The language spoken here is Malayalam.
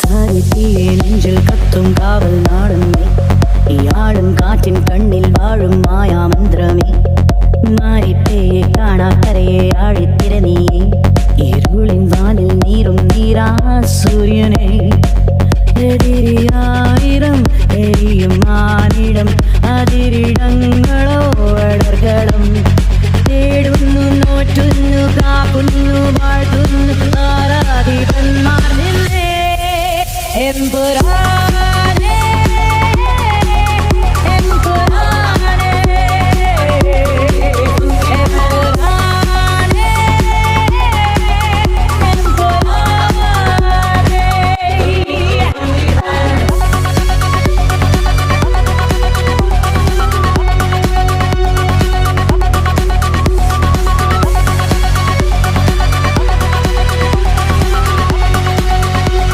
സാരിത്തിയെ നെഞ്ചിൽ കത്തും കാവൽ നാടുന്നേ ഇയാളും കാറ്റിൻ കണ്ണിൽ വാഴും മായാമന്ത്രമേ മാരിപ്പേയെ കാണാക്കരയെ ആഴിത്തിര നീയെ ഇരുളിൻ വാനിൽ നീറും നീരാ സൂര്യനെ എതിരിയായിരം എരിയും മാനിടം അതിരിടങ്ങളോ അടർകളും തേടുന്നു നോറ്റുന്നു കാക്കുന്നു വാഴ്ത്തുന്നു ആരാധിപന്മാർ നിന്നെ എമ്പുരാ